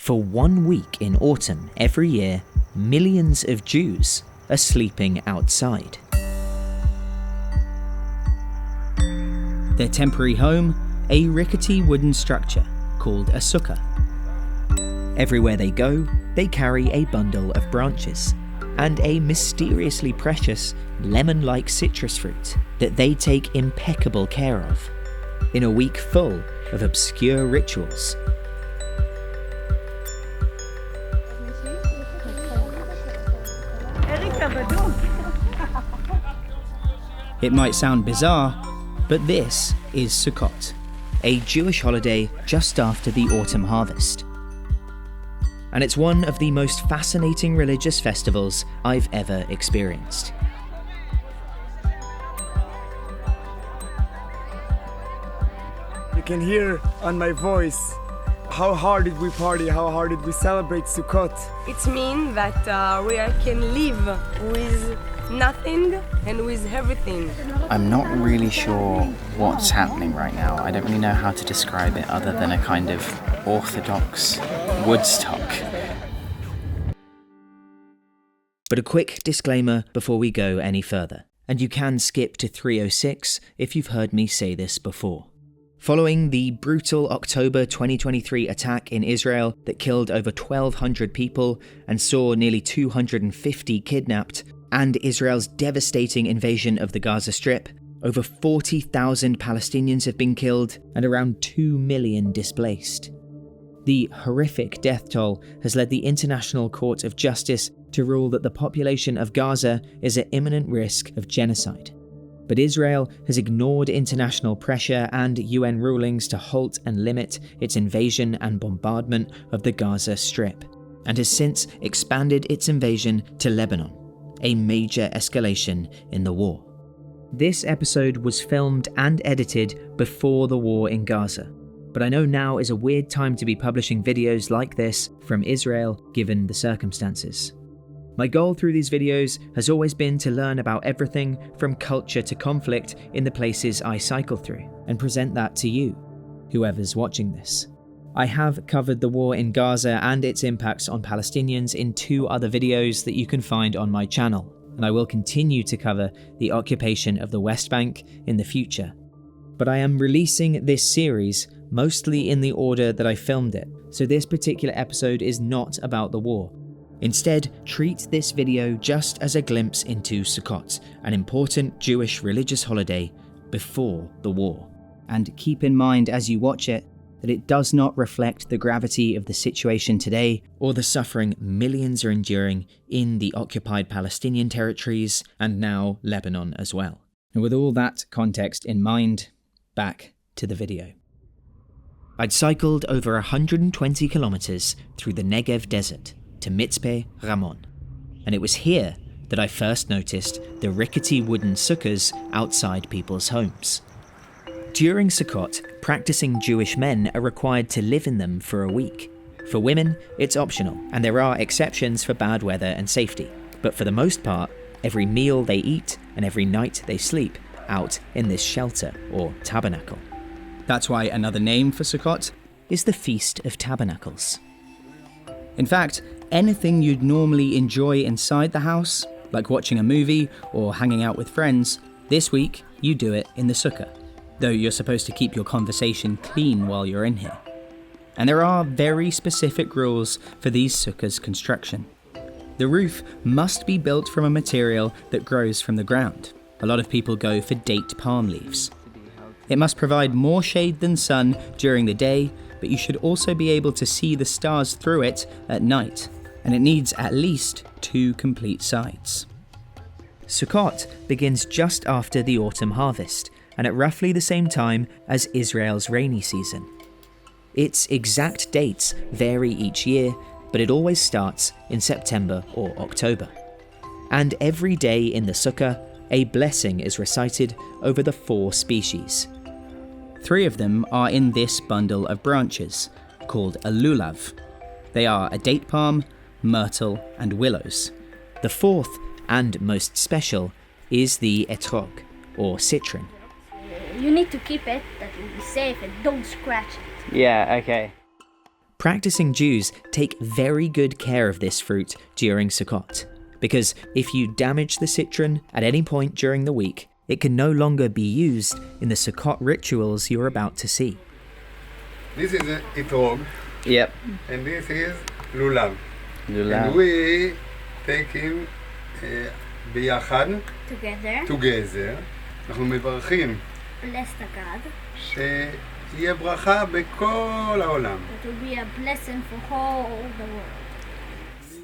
For 1 week in autumn every year, millions of Jews are sleeping outside. Their temporary home, a rickety wooden structure called a sukkah. Everywhere they go, they carry a bundle of branches and a mysteriously precious lemon-like citrus fruit that they take impeccable care of, in a week full of obscure rituals. It might sound bizarre, but this is Sukkot, a Jewish holiday just after the autumn harvest. And it's one of the most fascinating religious festivals I've ever experienced. You can hear on my voice how hard did we party, how hard did we celebrate Sukkot. It means that we can live with nothing and with everything. I'm not really sure what's happening right now. I don't really know how to describe it other than a kind of Orthodox Woodstock. But a quick disclaimer before we go any further, and you can skip to 306 if you've heard me say this before. Following the brutal October 2023 attack in Israel that killed over 1,200 people and saw nearly 250 kidnapped, and Israel's devastating invasion of the Gaza Strip, over 40,000 Palestinians have been killed and around 2 million displaced. The horrific death toll has led the International Court of Justice to rule that the population of Gaza is at imminent risk of genocide. But Israel has ignored international pressure and UN rulings to halt and limit its invasion and bombardment of the Gaza Strip, and has since expanded its invasion to Lebanon, a major escalation in the war. This episode was filmed and edited before the war in Gaza, but I know now is a weird time to be publishing videos like this from Israel given the circumstances. My goal through these videos has always been to learn about everything from culture to conflict in the places I cycle through, and present that to you, whoever's watching this. I have covered the war in Gaza and its impacts on Palestinians in 2 other videos that you can find on my channel, and I will continue to cover the occupation of the West Bank in the future. But I am releasing this series mostly in the order that I filmed it, so this particular episode is not about the war. Instead, treat this video just as a glimpse into Sukkot, an important Jewish religious holiday before the war. And keep in mind as you watch it that it does not reflect the gravity of the situation today or the suffering millions are enduring in the occupied Palestinian territories and now Lebanon as well. And with all that context in mind, back to the video. I'd cycled over 120 kilometers through the Negev desert to Mitzpe Ramon, and it was here that I first noticed the rickety wooden sukkahs outside people's homes. During Sukkot, practicing Jewish men are required to live in them for a week. For women, it's optional, and there are exceptions for bad weather and safety, but for the most part, every meal they eat and every night they sleep out in this shelter or tabernacle. That's why another name for Sukkot is the Feast of Tabernacles. In fact, anything you'd normally enjoy inside the house, like watching a movie or hanging out with friends, this week you do it in the sukkah, though you're supposed to keep your conversation clean while you're in here. And there are very specific rules for these sukkahs' construction. The roof must be built from a material that grows from the ground. A lot of people go for date palm leaves. It must provide more shade than sun during the day, but you should also be able to see the stars through it at night, and it needs at least 2 complete sides. Sukkot begins just after the autumn harvest, and at roughly the same time as Israel's rainy season. Its exact dates vary each year, but it always starts in September or October. And every day in the sukkah, a blessing is recited over the 4 species. 3 of them are in this bundle of branches, called a Lulav. They are a date palm, myrtle, and willows. The 4th, and most special, is the Etrog, or citron. You need to keep it, that will be safe, and don't scratch it. Yeah, okay. Practicing Jews take very good care of this fruit during Sukkot, because if you damage the citron at any point during the week, it can no longer be used in the Sukkot rituals you're about to see. This is Etrog, Yep. and this is Lulav. Lulav. And we take him ביחד, together. אנחנו מברכים Bless the God. שיהיה ברכה בכל העולם. It will be a blessing for all the world.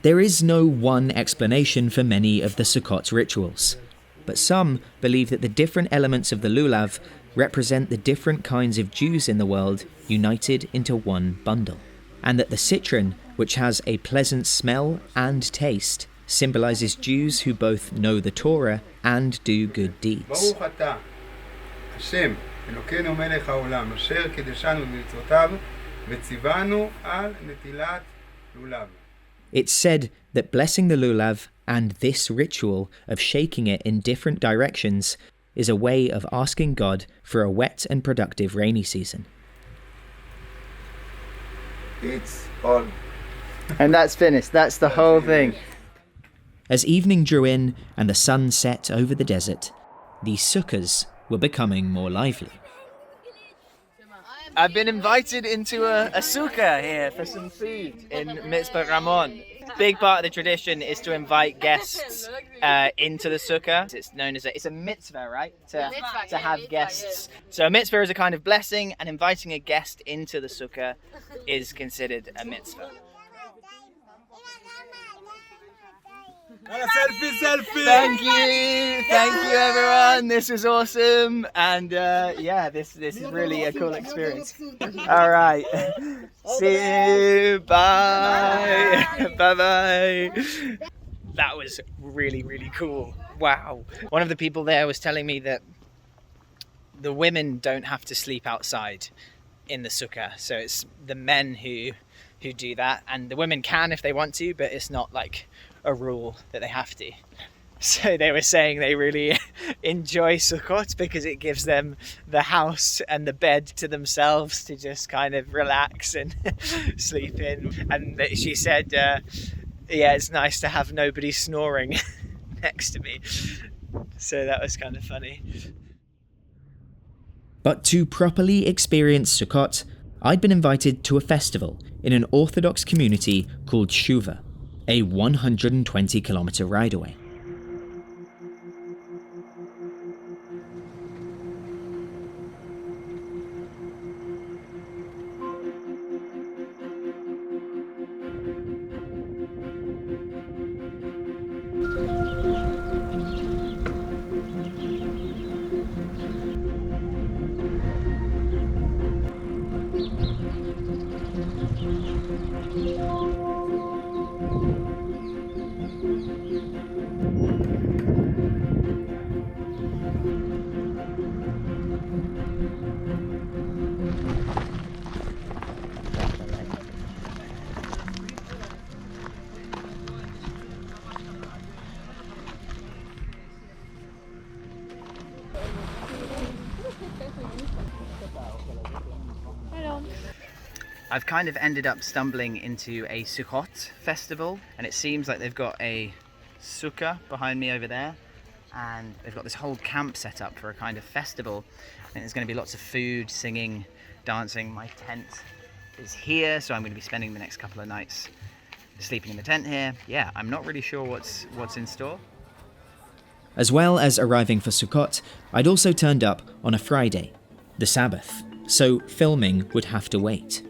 There is no one explanation for many of the Sukkot rituals, but some believe that the different elements of the Lulav represent the different kinds of Jews in the world united into one bundle, and that the citron, which has a pleasant smell and taste, symbolizes Jews who both know the Torah and do good deeds. ברוך אתה, השם, אלוקינו מלך העולם, אשר קידשנו במצוותיו וציוונו על נטילת לולב. It's said that blessing the Lulav and this ritual of shaking it in different directions is a way of asking God for a wet and productive rainy season. It's all. And that's finished. That's the whole thing. As evening drew in and the sun set over the desert, the sukkahs were becoming more lively. I've been invited into a sukkah here for some food in Mitzvah Ramon. Big part of the tradition is to invite guests into the sukkah. It's known as it's a mitzvah, right? To have guests. So a mitzvah is a kind of blessing, and inviting a guest into the sukkah is considered a mitzvah. Selfie! Thank you everyone. This was awesome, and this is really a cool experience. All right, see you. Bye. Bye. That was really cool. Wow. One of the people there was telling me that the women don't have to sleep outside in the sukkah, so it's the men who do that, and the women can if they want to, but it's not like a rule that they have to. So they were saying they really enjoy Sukkot because it gives them the house and the bed to themselves to just kind of relax and sleep in. And she said, it's nice to have nobody snoring next to me. So that was kind of funny. But to properly experience Sukkot, I'd been invited to a festival in an Orthodox community called Shuva, a 120-kilometer ride away. I've kind of ended up stumbling into a Sukkot festival, and it seems like they've got a sukkah behind me over there, and they've got this whole camp set up for a kind of festival. And there's going to be lots of food, singing, dancing. My tent is here, so I'm going to be spending the next couple of nights sleeping in the tent here. Yeah, I'm not really sure what's in store. As well as arriving for Sukkot, I'd also turned up on a Friday, the Sabbath, so filming would have to wait.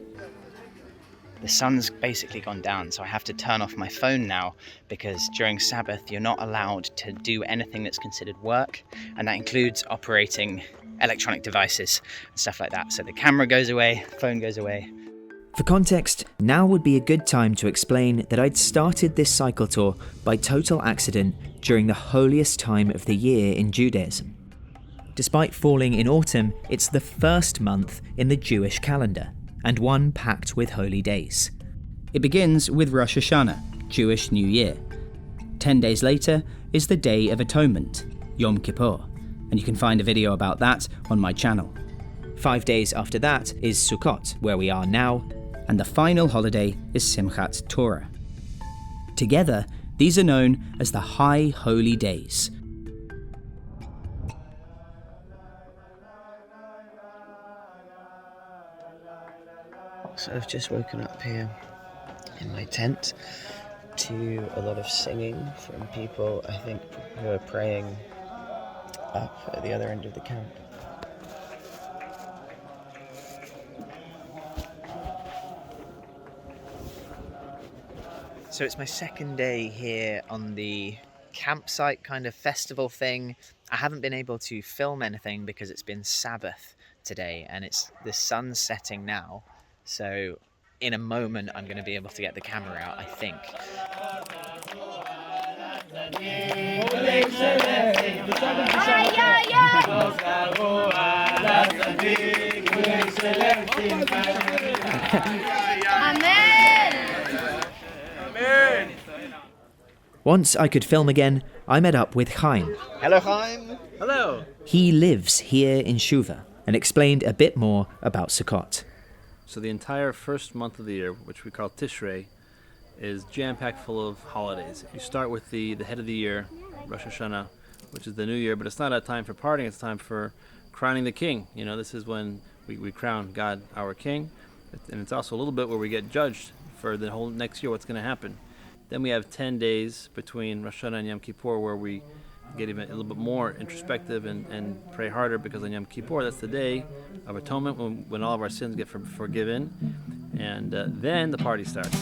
The sun's basically gone down, so I have to turn off my phone now, because during Sabbath you're not allowed to do anything that's considered work, and that includes operating electronic devices and stuff like that. So the camera goes away, phone goes away. For context, now would be a good time to explain that I'd started this cycle tour by total accident during the holiest time of the year in Judaism. Despite falling in autumn, it's the first month in the Jewish calendar, and one packed with holy days. It begins with Rosh Hashanah, Jewish New Year. 10 days later is the Day of Atonement, Yom Kippur, and you can find a video about that on my channel. 5 days after that is Sukkot, where we are now, and the final holiday is Simchat Torah. Together, these are known as the High Holy Days. So I've just woken up here in my tent to a lot of singing from people, I think, who are praying up at the other end of the camp. So it's my second day here on the campsite kind of festival thing. I haven't been able to film anything because it's been Sabbath today and it's the sun's setting now. So in a moment I'm going to be able to get the camera out, I think. Once I could film again, I met up with Chaim. Hello, Chaim. Hello. He lives here in Shuva and explained a bit more about Sukkot. So the entire first month of the year, which we call Tishrei, is jam-packed full of holidays. You start with the head of the year, Rosh Hashanah, which is the new year, but it's not a time for partying, it's time for crowning the king. You know, this is when we crown God our king, and it's also a little bit where we get judged for the whole next year, what's going to happen. Then we have 10 days between Rosh Hashanah and Yom Kippur where we get even a little bit more introspective and pray harder, because on Yom Kippur, that's the day of atonement when all of our sins get forgiven, and then the party starts.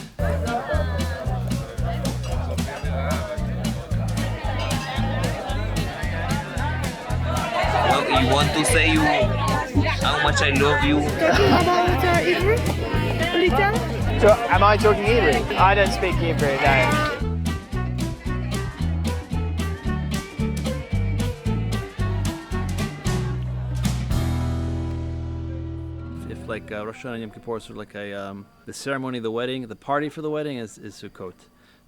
Well, you want to say how much I love you? About Hebrew? Little? So, am I talking Hebrew? I don't speak Hebrew, no. Like Rosh Hashanah and Yom Kippur, sort of like the ceremony of the wedding, the party for the wedding is Sukkot.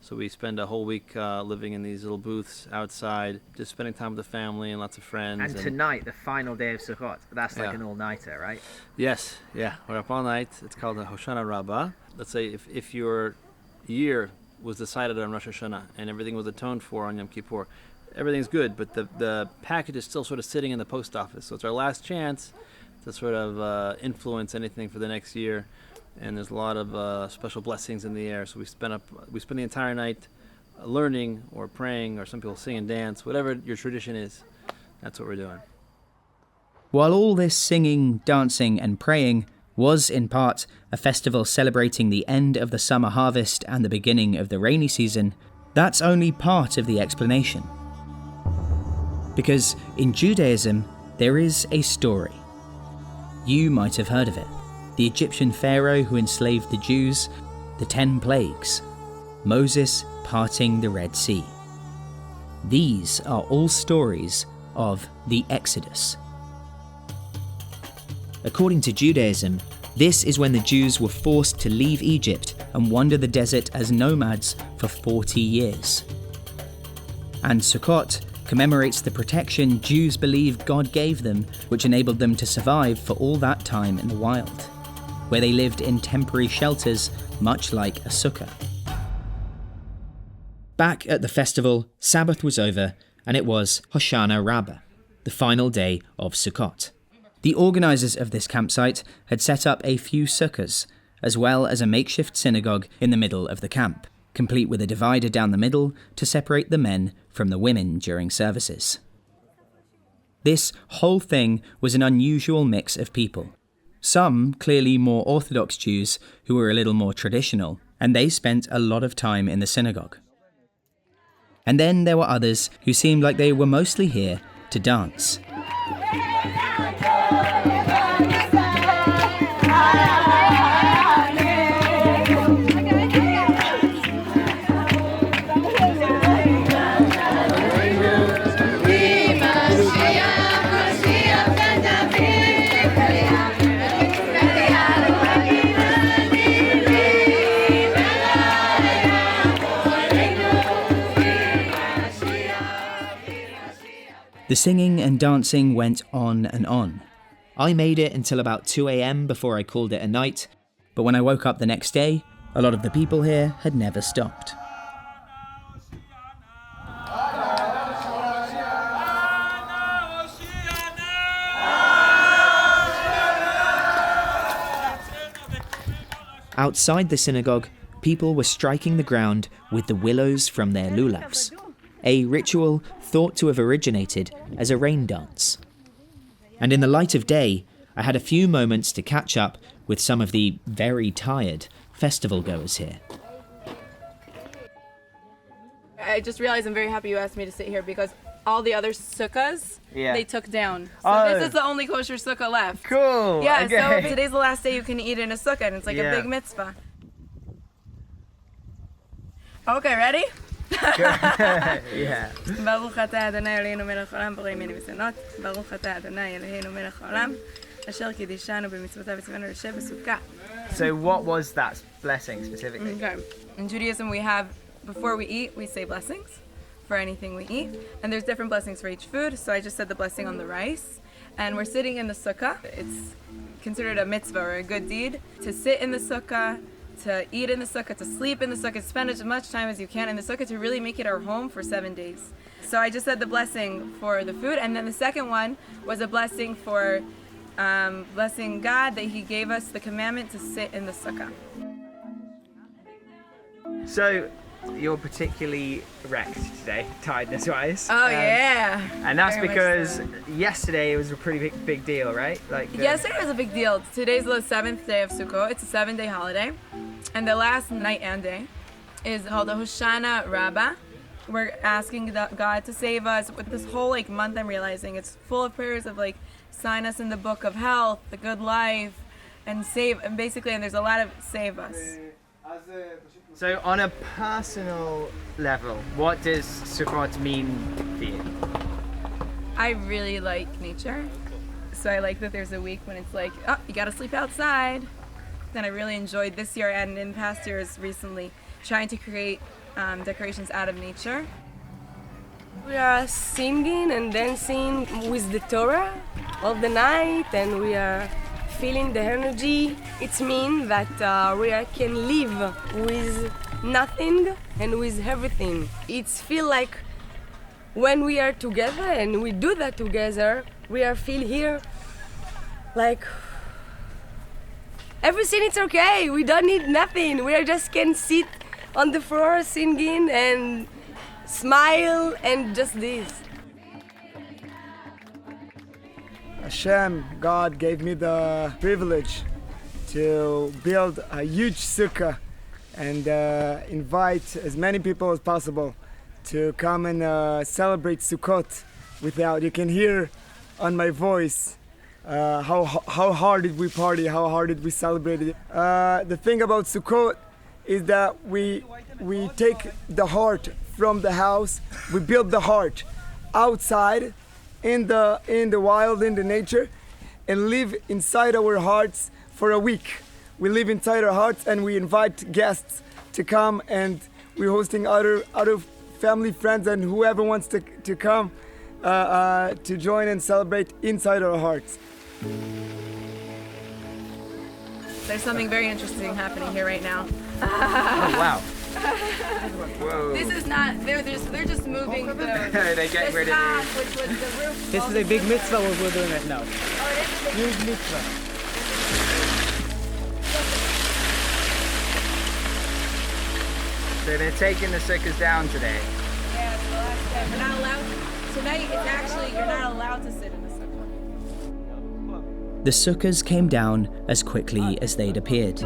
So we spend a whole week living in these little booths outside, just spending time with the family and lots of friends. And tonight, the final day of Sukkot, that's like an all-nighter, right? Yes, yeah, we're up all night. It's called the Hoshana Rabba. Let's say if your year was decided on Rosh Hashanah and everything was atoned for on Yom Kippur, everything's good, but the package is still sort of sitting in the post office. So it's our last chance to sort of influence anything for the next year, and there's a lot of special blessings in the air. So we spend the entire night learning or praying, or some people sing and dance, whatever your tradition is. That's what we're doing. While all this singing, dancing and praying was in part a festival celebrating the end of the summer harvest and the beginning of the rainy season, that's only part of the explanation. Because in Judaism, there is a story. You might have heard of it. The Egyptian pharaoh who enslaved the Jews, the 10 plagues, Moses parting the Red Sea. These are all stories of the Exodus. According to Judaism, this is when the Jews were forced to leave Egypt and wander the desert as nomads for 40 years. And Sukkot commemorates the protection Jews believe God gave them, which enabled them to survive for all that time in the wild, where they lived in temporary shelters, much like a sukkah. Back at the festival, Sabbath was over, and it was Hoshana Rabba, the final day of Sukkot. The organisers of this campsite had set up a few sukkahs, as well as a makeshift synagogue in the middle of the camp, complete with a divider down the middle to separate the men from the women during services. This whole thing was an unusual mix of people. Some clearly more Orthodox Jews who were a little more traditional, and they spent a lot of time in the synagogue. And then there were others who seemed like they were mostly here to dance. The singing and dancing went on and on. I made it until about 2 a.m. before I called it a night, But when I woke up the next day, a lot of the people here had never stopped. Outside the synagogue, people were striking the ground with the willows from their lulavs, a ritual thought to have originated as a rain dance. And in the light of day, I had a few moments to catch up with some of the very tired festival goers here. I just realized I'm very happy you asked me to sit here because all the other sukkahs, they took down. So this is the only kosher sukkah left. Cool. Yeah, okay. So today's the last day you can eat in a sukkah, and it's like a big mitzvah. Okay, ready? Yeah. Baruch atah Adonai Eloheinu melech haolam borei mini v'senot. Baruch atah Adonai Eloheinu melech haolam asher kiddushanu b'mitzvotav v'tzivanu l'shev b'sukkah. So what was that blessing specifically? Okay. In Judaism, we have, before we eat, we say blessings for anything we eat. And there's different blessings for each food. So I just said the blessing on the rice. And we're sitting in the sukkah. It's considered a mitzvah or a good deed to sit in the sukkah, to eat in the sukkah, to sleep in the sukkah, to spend as much time as you can in the sukkah to really make it our home for 7 days. So I just said the blessing for the food. And then the second one was a blessing for blessing God that He gave us the commandment to sit in the sukkah. So you're particularly wrecked today, tiredness-wise. Oh yeah. And that's Very because much yesterday it was a pretty big deal, right? Yesterday was a big deal. Today's the 7th day of Sukkot. It's a 7-day holiday. And the last night and day is called the Hoshana Rabba. We're asking God to save us. With this whole month, I'm realizing it's full of prayers of sign us in the book of health, the good life, and save, and there's a lot of save us. So on a personal level, what does Sukkot mean for you? I really like nature. So I like that there's a week when it's you gotta sleep outside. Then I really enjoyed this year and in past years recently trying to create decorations out of nature. We are singing and dancing with the Torah all the night, and we are feeling the energy. It means that we can live with nothing and with everything. It feels like when we are together and we do that together, we are feel here everything is okay. We don't need nothing. We just can sit on the floor singing and smile and just this. Hashem, God, gave me the privilege to build a huge sukkah and invite as many people as possible to come and celebrate Sukkot without. You can hear on my voice how hard did we party, how hard did we celebrate it. The thing about Sukkot is that we take the heart from the house, we build the heart outside in the wild, in the nature, and live inside our hearts for a week. We live inside our hearts and we invite guests to come, and we're hosting other family, friends, and whoever wants to come to join and celebrate inside our hearts. There's something very interesting happening here right now. Oh wow. Whoa. This is not, they're just moving the they get rid of top, it. which was the roof. This is a big mitzvah what we're doing right now. Oh, it is a big Huge mitzvah. So they're taking the sukkahs down today. Yeah, it's the last day. We're not allowed, tonight it's actually, you're not allowed to sit in the sukkah. The sukkahs came down as quickly as they'd appeared.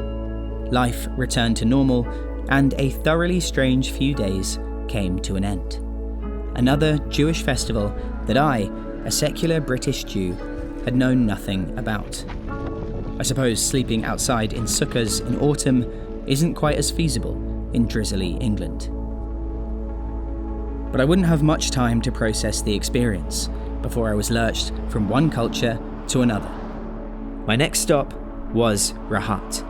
Life returned to normal, and a thoroughly strange few days came to an end. Another Jewish festival that I, a secular British Jew, had known nothing about. I suppose sleeping outside in sukkahs in autumn isn't quite as feasible in drizzly England. But I wouldn't have much time to process the experience before I was lurched from one culture to another. My next stop was Rahat,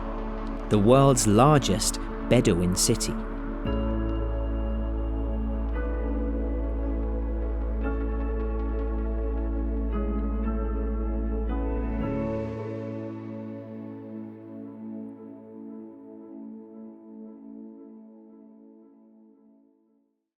the world's largest Bedouin city.